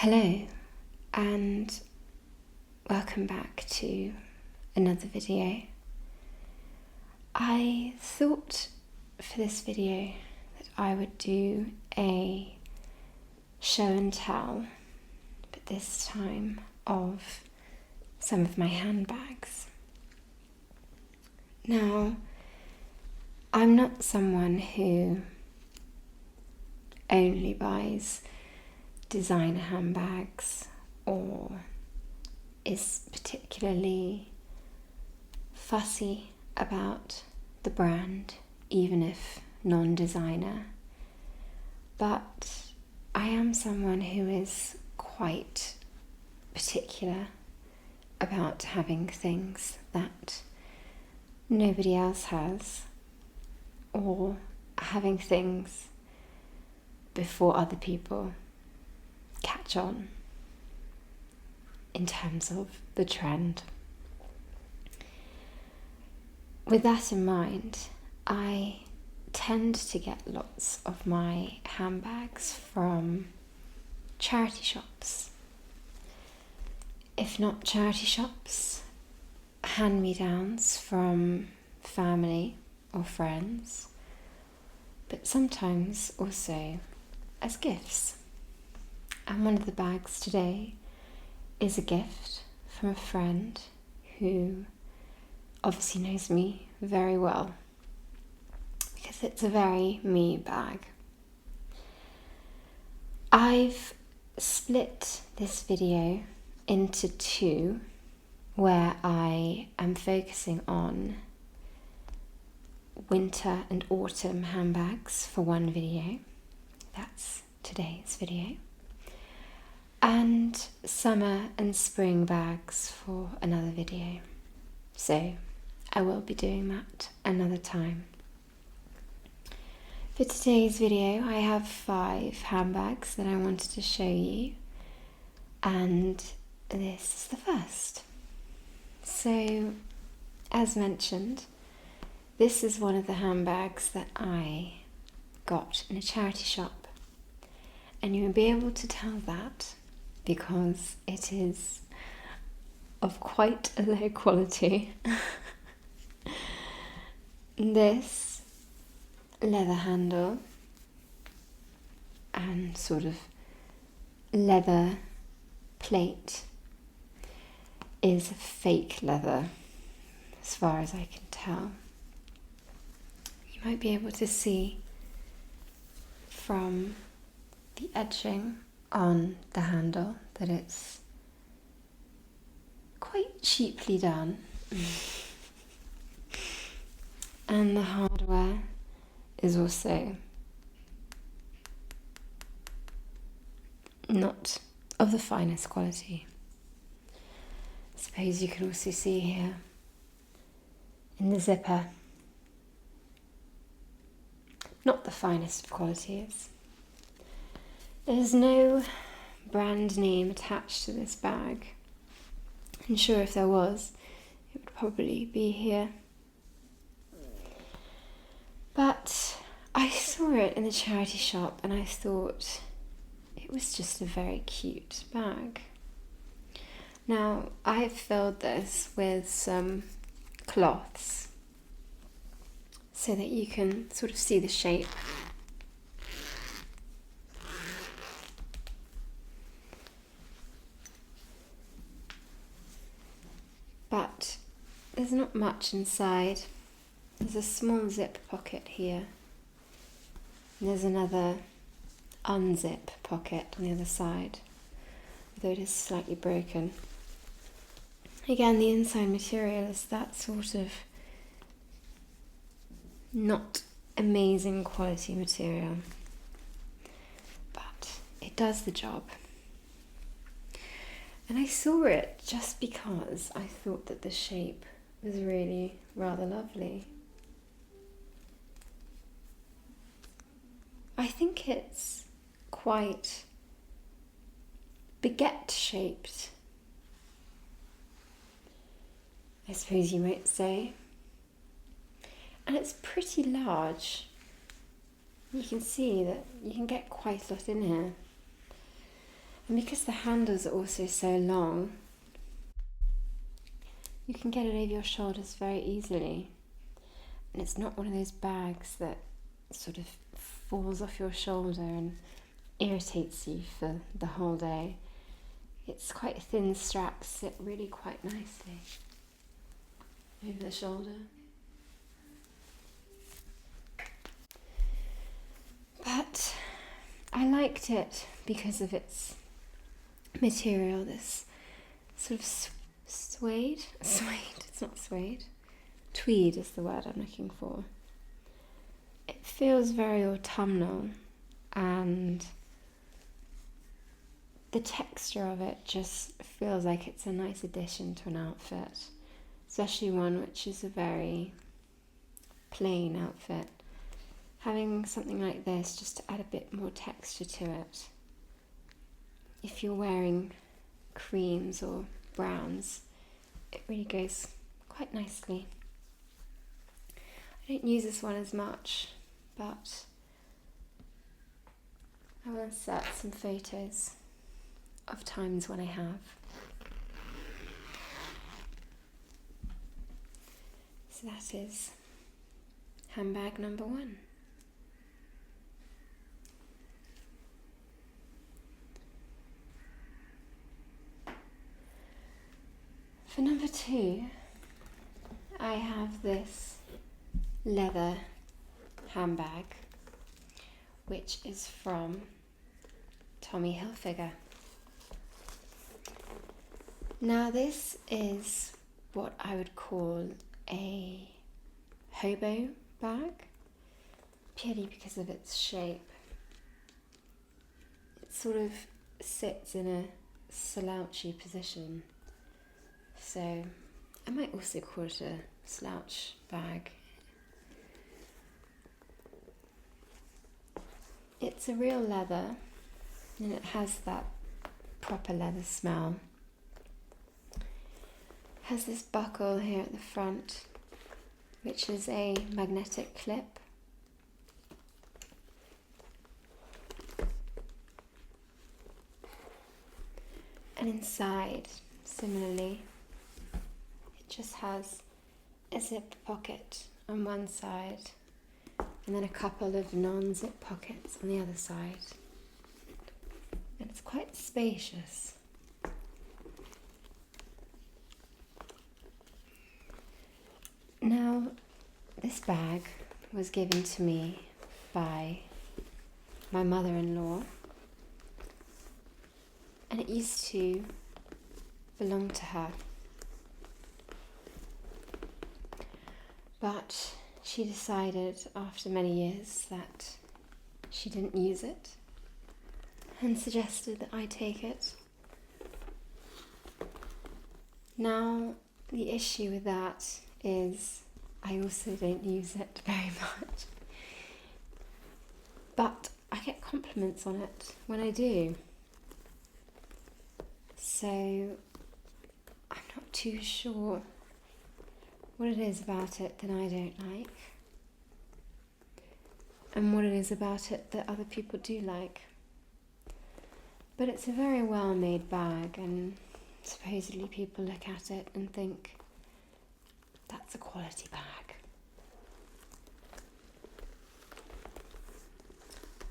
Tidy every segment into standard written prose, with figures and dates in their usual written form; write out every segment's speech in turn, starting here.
Hello and welcome back to another video. I thought for this video that I would do a show and tell, but this time of some of my handbags. Now, I'm not someone who only buys designer handbags or is particularly fussy about the brand, even if non-designer, but I am someone who is quite particular about having things that nobody else has, or having things before other people catch on in terms of the trend. With that in mind, I tend to get lots of my handbags from charity shops. If not charity shops, hand-me-downs from family or friends, but sometimes also as gifts. And one of the bags today is a gift from a friend who obviously knows me very well, because it's a very me bag. I've split this video into two, where I am focusing on winter and autumn handbags for one video. That's today's video. And summer and spring bags for another video. So I will be doing that another time. For today's video, I have 5 handbags that I wanted to show you, and this is the first. So, as mentioned, this is one of the handbags that I got in a charity shop, and you will be able to tell that because it is of quite a low quality. This leather handle and sort of leather plate is fake leather, as far as I can tell. You might be able to see from the edging on the handle that it's quite cheaply done. And the hardware is also not of the finest quality. I suppose you can also see here in the zipper, not the finest of qualities. There's no brand name attached to this bag. I'm sure if there was, it would probably be here. But I saw it in the charity shop and I thought it was just a very cute bag. Now, I've filled this with some cloths so that you can sort of see the shape. But there's not much inside. There's a small zip pocket here. And there's another unzip pocket on the other side, although it is slightly broken. Again, the inside material is that sort of not amazing quality material, but it does the job. And I saw it just because I thought that the shape was really rather lovely. I think it's quite baguette shaped, I suppose you might say. And it's pretty large. You can see that you can get quite a lot in here. And because the handles are also so long, you can get it over your shoulders very easily. And it's not one of those bags that sort of falls off your shoulder and irritates you for the whole day. It's quite thin straps, sit really quite nicely over the shoulder. But I liked it because of its material, this sort of suede, it's not suede, tweed is the word I'm looking for. It feels very autumnal, and the texture of it just feels like it's a nice addition to an outfit, especially one which is a very plain outfit. Having something like this just to add a bit more texture to it. If you're wearing creams or browns, it really goes quite nicely. I don't use this one as much, but I will insert some photos of times when I have. So that is handbag number 1. For number 2, I have this leather handbag, which is from Tommy Hilfiger. Now this is what I would call a hobo bag, purely because of its shape. It sort of sits in a slouchy position. So I might also call it a slouch bag. It's a real leather, and it has that proper leather smell. It has this buckle here at the front, which is a magnetic clip. And inside, similarly, it just has a zip pocket on one side and then a couple of non-zip pockets on the other side. And it's quite spacious. Now, this bag was given to me by my mother-in-law, and it used to belong to her. But she decided after many years that she didn't use it and suggested that I take it. Now, the issue with that is I also don't use it very much. But I get compliments on it when I do. So I'm not too sure what it is about it that I don't like, and what it is about it that other people do like. But it's a very well-made bag, and supposedly people look at it and think, that's a quality bag.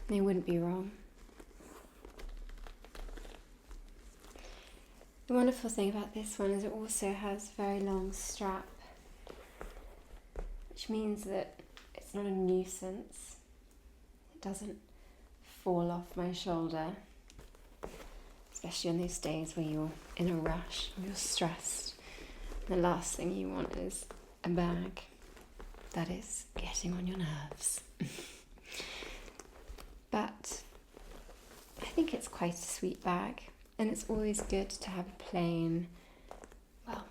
They wouldn't be wrong. The wonderful thing about this one is it also has a very long strap, which means that it's not a nuisance. It doesn't fall off my shoulder, especially on those days where you're in a rush or you're stressed. The last thing you want is a bag that is getting on your nerves. But I think it's quite a sweet bag, and it's always good to have a plain, well,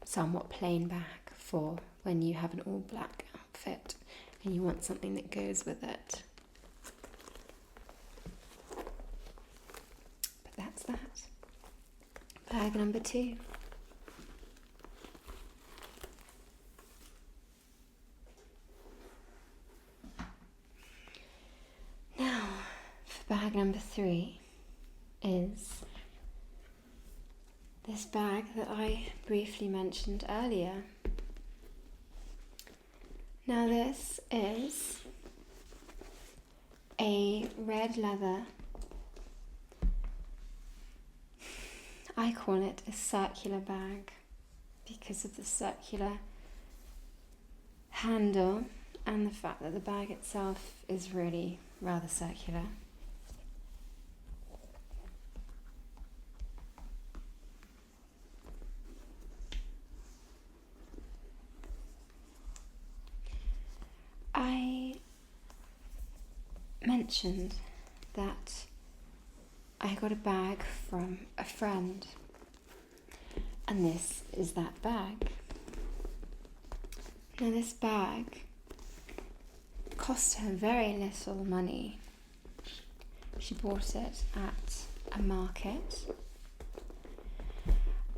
somewhat plain bag for when you have an all black outfit and you want something that goes with it. But that's that. Bag number 2. Now, for bag number 3, is this bag that I briefly mentioned earlier. Now this is a red leather, I call it a circular bag because of the circular handle and the fact that the bag itself is really rather circular. I mentioned that I got a bag from a friend, and this is that bag. Now this bag cost her very little money. She bought it at a market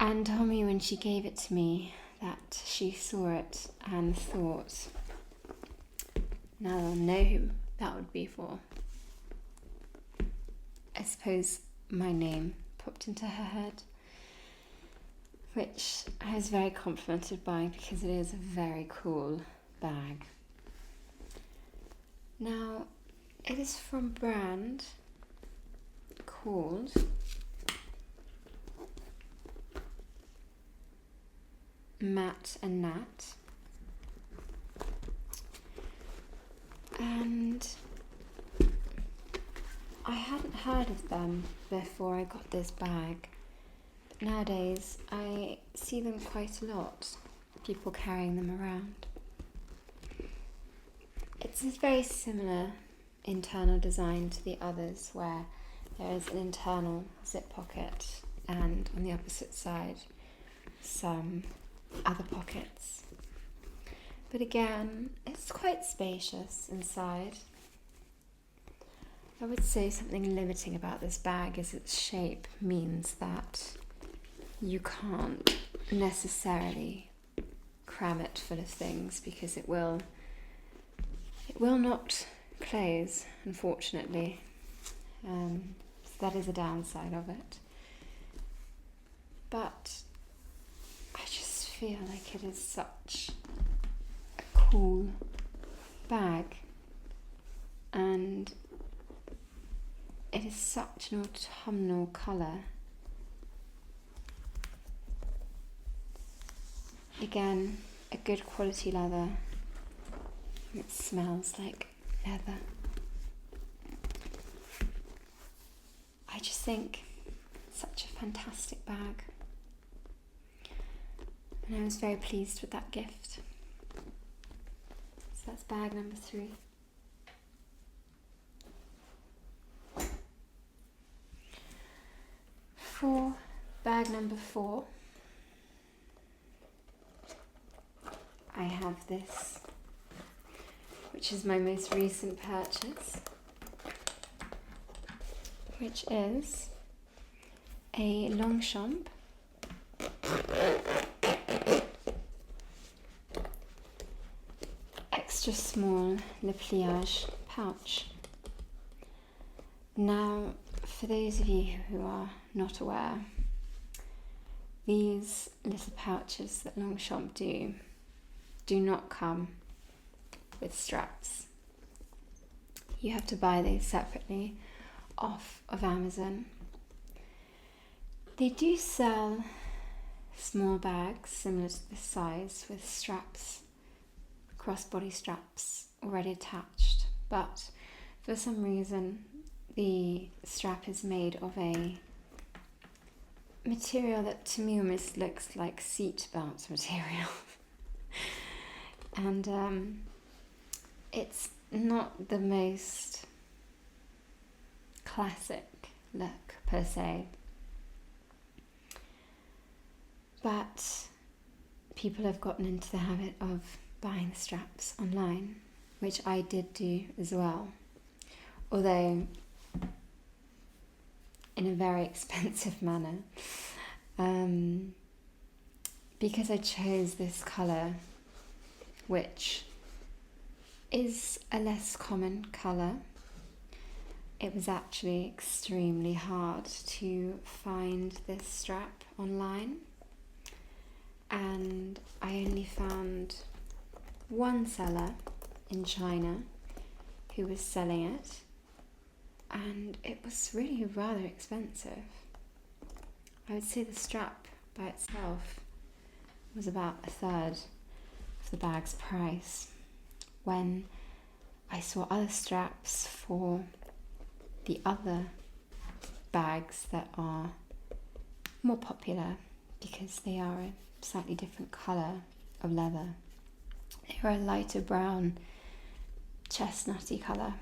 and told me when she gave it to me that she saw it and thought, now I'll know who that would be for. I suppose my name popped into her head, which I was very complimented by because it is a very cool bag. Now, it is from a brand called Matt and Nat, and I hadn't heard of them before I got this bag, but nowadays I see them quite a lot, people carrying them around. It's a very similar internal design to the others, where there is an internal zip pocket and on the opposite side some other pockets. But again, it's quite spacious inside. I would say something limiting about this bag is its shape means that you can't necessarily cram it full of things because it will not close, unfortunately. So that is a downside of it. But I just feel like it is such a cool bag, and it is such an autumnal colour. Again, a good quality leather. It smells like leather. I just think it's such a fantastic bag. And I was very pleased with that gift. So that's bag number 3. For bag number 4, I have this, which is my most recent purchase, which is a Longchamp extra small Le Pliage pouch. Now, for those of you who are not aware, these little pouches that Longchamp do not come with straps. You have to buy these separately off of Amazon. They do sell small bags similar to this size with straps, crossbody straps already attached, but for some reason the strap is made of a material that to me almost looks like seat belt material. And it's not the most classic look per se, but people have gotten into the habit of buying the straps online, which I did do as well, although in a very expensive manner, because I chose this colour, which is a less common colour, it was actually extremely hard to find this strap online, and I only found one seller in China who was selling it, and it was really rather expensive. I would say the strap by itself was about a third of the bag's price, when I saw other straps for the other bags that are more popular because they are a slightly different colour of leather. They were a lighter brown, chestnutty colour.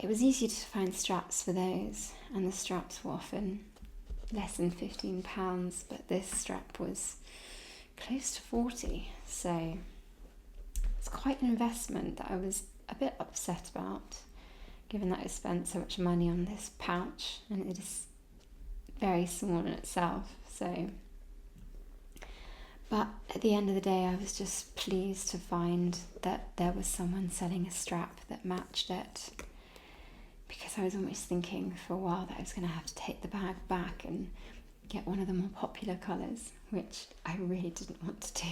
It was easy to find straps for those, and the straps were often less than £15, but this strap was close to 40, so it's quite an investment that I was a bit upset about, given that I spent so much money on this pouch, and it is very small in itself. So, but at the end of the day, I was just pleased to find that there was someone selling a strap that matched it, because I was almost thinking for a while that I was going to have to take the bag back and get one of the more popular colours, which I really didn't want to do.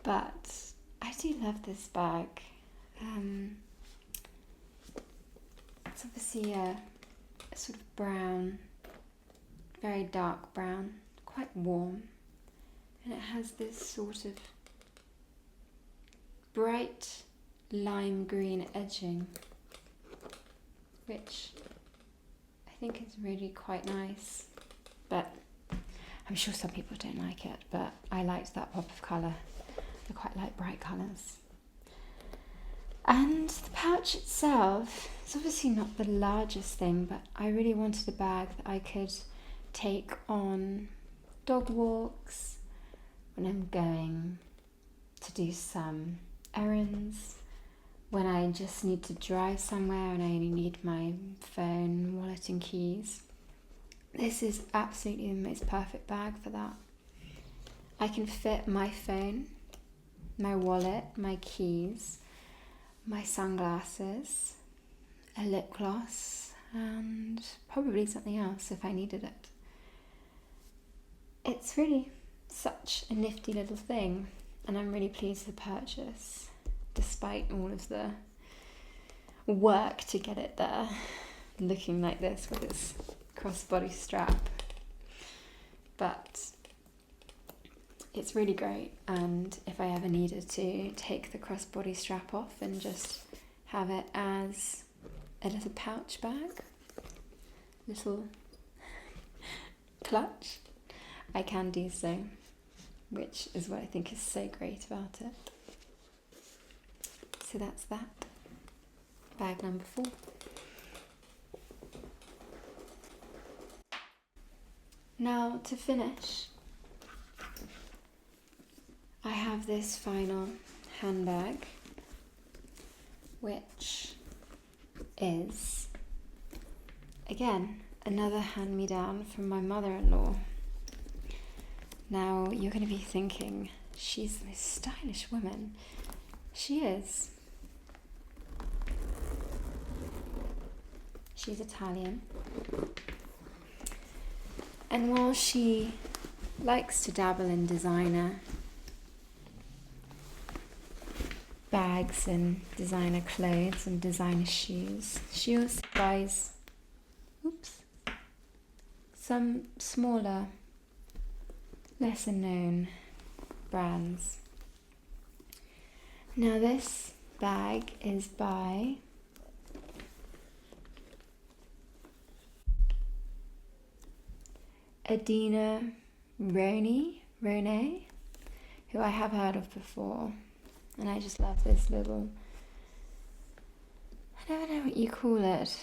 But I do love this bag. It's obviously a sort of brown, very dark brown, quite warm, and it has this sort of bright lime green edging, which I think is really quite nice, but I'm sure some people don't like it, but I liked that pop of colour. I quite like bright colours. And the pouch itself is obviously not the largest thing, but I really wanted a bag that I could take on dog walks, when I'm going to do some errands, when I just need to drive somewhere and I only need my phone, wallet and keys. This is absolutely the most perfect bag for that. I can fit my phone, my wallet, my keys, my sunglasses, a lip gloss, and probably something else if I needed it. It's really such a nifty little thing, and I'm really pleased to purchase, despite all of the work to get it there, looking like this with its crossbody strap. But it's really great, and if I ever needed to take the crossbody strap off and just have it as a little pouch bag, little clutch, I can do so, which is what I think is so great about it. So that's that. Bag number 4. Now, to finish, I have this final handbag, which is, again, another hand-me-down from my mother-in-law. Now, you're going to be thinking, she's the most stylish woman. She is. She's Italian. And while she likes to dabble in designer bags and designer clothes and designer shoes, she also buys some smaller, lesser known brands. Now this bag is by Adina Rone, who I have heard of before, and I just love this little, I never know what you call it.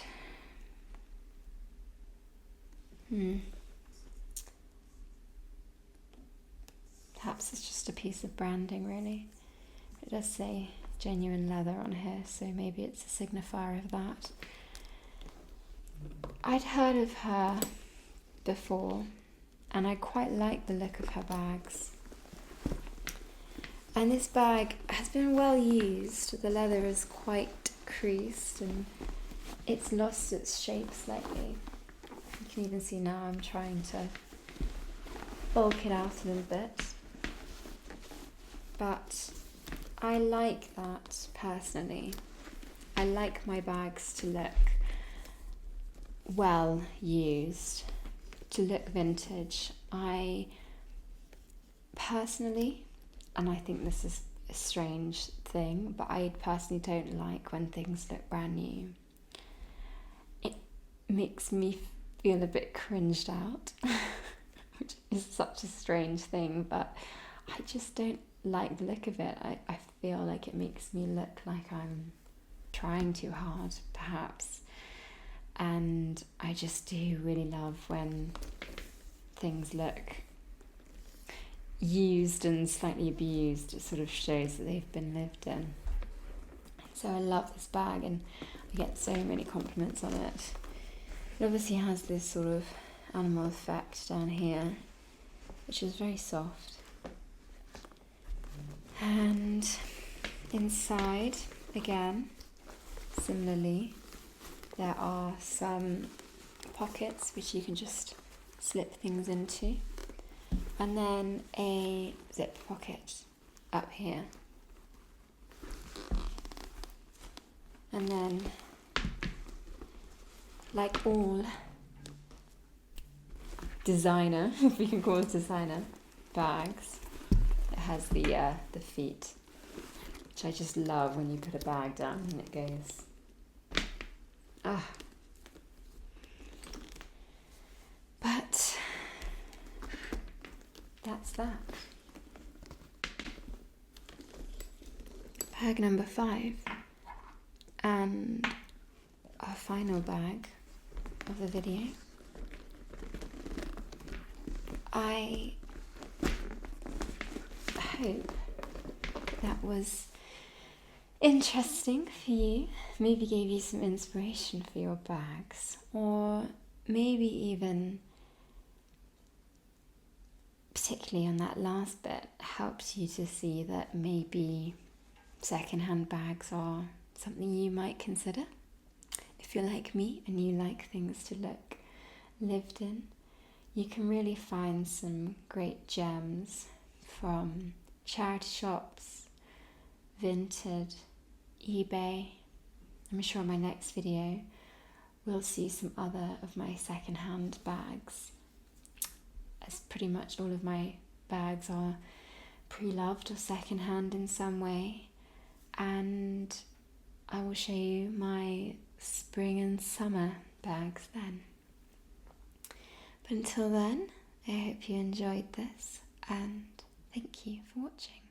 Perhaps it's just a piece of branding, really. It does say genuine leather on here, so maybe it's a signifier of that. I'd heard of her before, and I quite like the look of her bags. And this bag has been well used. The leather is quite creased and it's lost its shape slightly. You can even see now I'm trying to bulk it out a little bit. But I like that personally. I like my bags to look well used, to look vintage. I personally, and I think this is a strange thing, but I personally don't like when things look brand new. It makes me feel a bit cringed out, which is such a strange thing, but I just don't like the look of it. I feel like it makes me look like I'm trying too hard, perhaps. And I just do really love when things look used and slightly abused. It sort of shows that they've been lived in. So I love this bag and I get so many compliments on it. It obviously has this sort of animal effect down here, which is very soft. And inside, again, similarly, there are some pockets which you can just slip things into, and then a zip pocket up here. And then, like all designer, if we can call it designer, bags, it has the feet, which I just love when you put a bag down and it goes. But that's that. Bag number 5, and our final bag of the video. I hope that was interesting for you, maybe gave you some inspiration for your bags, or maybe even, particularly on that last bit, helped you to see that maybe second-hand bags are something you might consider. If you're like me and you like things to look lived in, you can really find some great gems from charity shops, Vinted, eBay. I'm sure in my next video we'll see some other of my second-hand bags, as pretty much all of my bags are pre-loved or second-hand in some way, and I will show you my spring and summer bags then. But until then, I hope you enjoyed this, and thank you for watching.